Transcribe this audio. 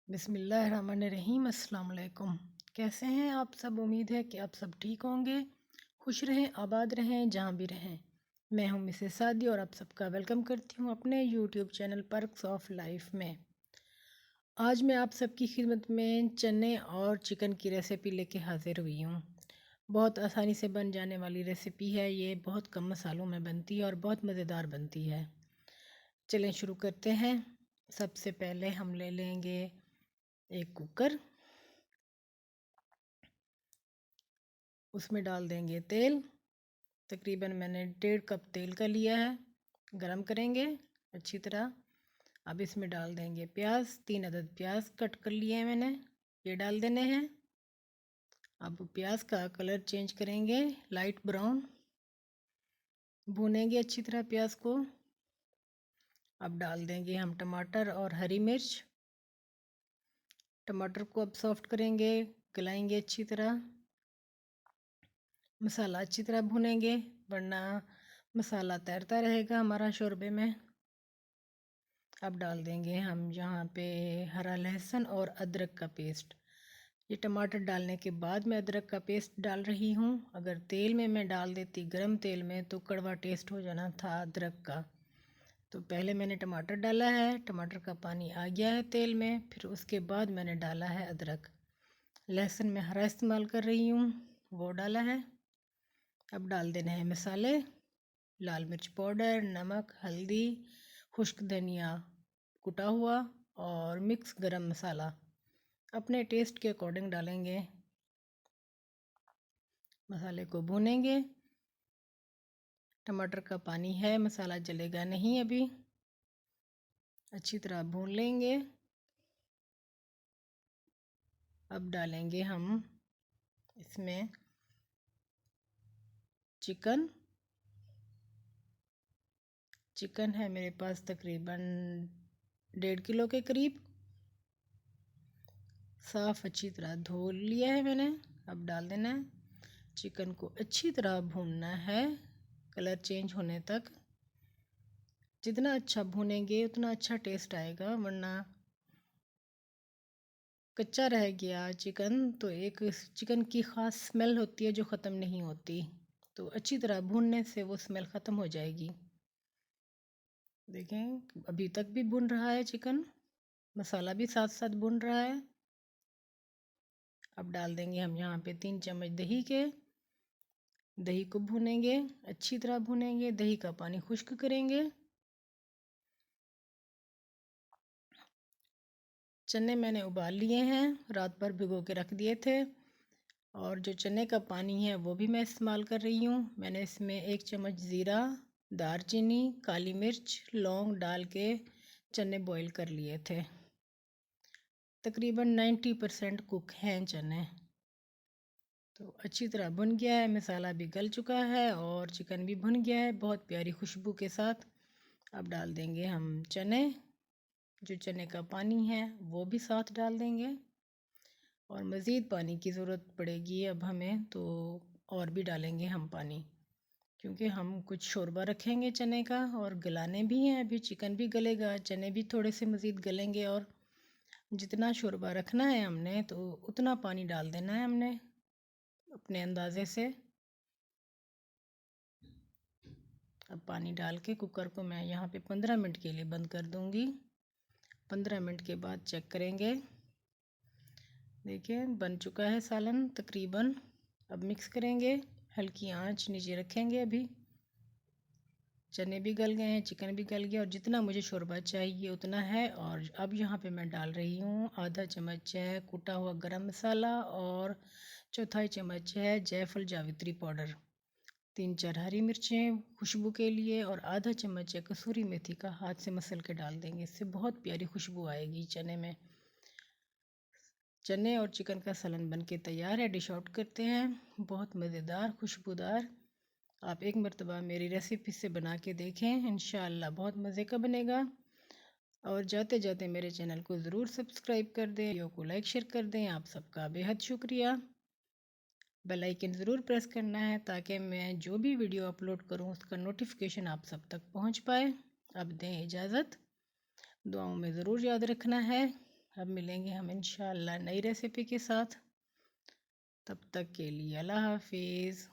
बिस्मिल्लाहिर्रहमानिर्रहीम। अस्सलाम वालेकुम। कैसे हैं आप सब? उम्मीद है कि आप सब ठीक होंगे, खुश रहें, आबाद रहें, जहाँ भी रहें। मैं हूँ मिसेस सादी और आप सबका वेलकम करती हूँ अपने YouTube channel perks of life में। आज मैं आप सबकी खिदमत में चने और चिकन की रेसिपी लेके हाज़िर हुई हूँ। बहुत आसानी से बन जाने वाली रेसिपी है ये, बहुत कम मसालों में बनती है और बहुत मज़ेदार बनती है। चलें शुरू करते हैं। सबसे पहले हम ले लेंगे एक कुकर, उसमें डाल देंगे तेल। तकरीबन मैंने 1.5 कप तेल का लिया है, गरम करेंगे अच्छी तरह। अब इसमें डाल देंगे प्याज, 3 अदद प्याज कट कर लिए हैं मैंने, ये डाल देने हैं। अब प्याज का कलर चेंज करेंगे, लाइट ब्राउन, भूनेंगे अच्छी तरह प्याज को। अब डाल देंगे हम टमाटर और हरी मिर्च। टमाटर को अब सॉफ्ट करेंगे, गलाएंगे अच्छी तरह। मसाला अच्छी तरह भूनेंगे, वरना मसाला तैरता रहेगा हमारा शोरबे में। अब डाल देंगे हम यहाँ पे हरा लहसुन और अदरक का पेस्ट। ये टमाटर डालने के बाद मैं अदरक का पेस्ट डाल रही हूँ। अगर तेल में मैं डाल देती, गरम तेल में, तो कड़वा टेस्ट हो जाना था अदरक का। तो पहले मैंने टमाटर डाला है, टमाटर का पानी आ गया है तेल में, फिर उसके बाद मैंने डाला है अदरक। लहसुन में हरा इस्तेमाल कर रही हूँ, वो डाला है। अब डाल देने हैं मसाले, लाल मिर्च पाउडर, नमक, हल्दी, खुश्क धनिया कुटा हुआ और मिक्स गरम मसाला अपने टेस्ट के अकॉर्डिंग डालेंगे। मसाले को भूनेंगे। टमाटर का पानी है, मसाला जलेगा नहीं अभी, अच्छी तरह भून लेंगे। अब डालेंगे हम इसमें चिकन। चिकन है मेरे पास तकरीबन 1.5 किलो के करीब, साफ़ अच्छी तरह धो लिया है मैंने। अब डाल देना है। चिकन को अच्छी तरह भूनना है, कलर चेंज होने तक। जितना अच्छा भूनेंगे उतना अच्छा टेस्ट आएगा, वरना कच्चा रह गया चिकन तो एक चिकन की ख़ास स्मेल होती है जो ख़त्म नहीं होती। तो अच्छी तरह भूनने से वो स्मेल ख़त्म हो जाएगी। देखें अभी तक भी भून रहा है चिकन, मसाला भी साथ साथ भून रहा है। अब डाल देंगे हम यहाँ पे 3 चम्मच दही के। दही को भूनेंगे, अच्छी तरह भूनेंगे, दही का पानी खुश्क करेंगे। चने मैंने उबाल लिए हैं, रात भर भिगो के रख दिए थे, और जो चने का पानी है वो भी मैं इस्तेमाल कर रही हूँ। मैंने इसमें 1 चम्मच ज़ीरा, दालचीनी, काली मिर्च, लौंग डाल के चने बॉईल कर लिए थे। तकरीबन 90% कुक हैं चने। तो अच्छी तरह भुन गया है, मसाला भी गल चुका है और चिकन भी भुन गया है बहुत प्यारी खुशबू के साथ। अब डाल देंगे हम चने, जो चने का पानी है वो भी साथ डाल देंगे, और मज़ीद पानी की ज़रूरत पड़ेगी अब हमें, तो और भी डालेंगे हम पानी, क्योंकि हम कुछ शोरबा रखेंगे चने का और गलाने भी हैं। अभी चिकन भी गलेगा, चने भी थोड़े से मज़ीद गलेंगे, और जितना शोरबा रखना है हमने तो उतना पानी डाल देना है हमने अपने अंदाज़े से। अब पानी डाल के कुकर को मैं यहाँ पे 15 मिनट के लिए बंद कर दूँगी। 15 मिनट के बाद चेक करेंगे। देखिए बन चुका है सालन तकरीबन। अब मिक्स करेंगे, हल्की आंच नीचे रखेंगे। अभी चने भी गल गए हैं, चिकन भी गल गया, और जितना मुझे शोरबा चाहिए उतना है। और अब यहाँ पे मैं डाल रही हूँ आधा चम्मच है कुटा हुआ गरम मसाला, और चौथाई चम्मच है जायफल जावित्री पाउडर, 3-4 हरी मिर्चें खुशबू के लिए, और आधा चम्मच है कसूरी मेथी का हाथ से मसल के डाल देंगे। इससे बहुत प्यारी खुशबू आएगी चने में। चने और चिकन का सालन बन के तैयार है। डिश आउट करते हैं। बहुत मज़ेदार, खुशबूदार। आप एक मरतबा मेरी रेसिपी से बना के देखें, इंशाअल्लाह बहुत मज़े का बनेगा। और जाते जाते मेरे चैनल को ज़रूर सब्सक्राइब कर दें, वीडियो को लाइक शेयर कर दें। आप सबका बेहद शुक्रिया। बेल आइकन ज़रूर प्रेस करना है ताकि मैं जो भी वीडियो अपलोड करूं उसका नोटिफिकेशन आप सब तक पहुंच पाए। अब दें इजाज़त, दुआओं में ज़रूर याद रखना है। अब मिलेंगे हम इंशाल्लाह नई रेसिपी के साथ। तब तक के लिए अल्लाह हाफिज़।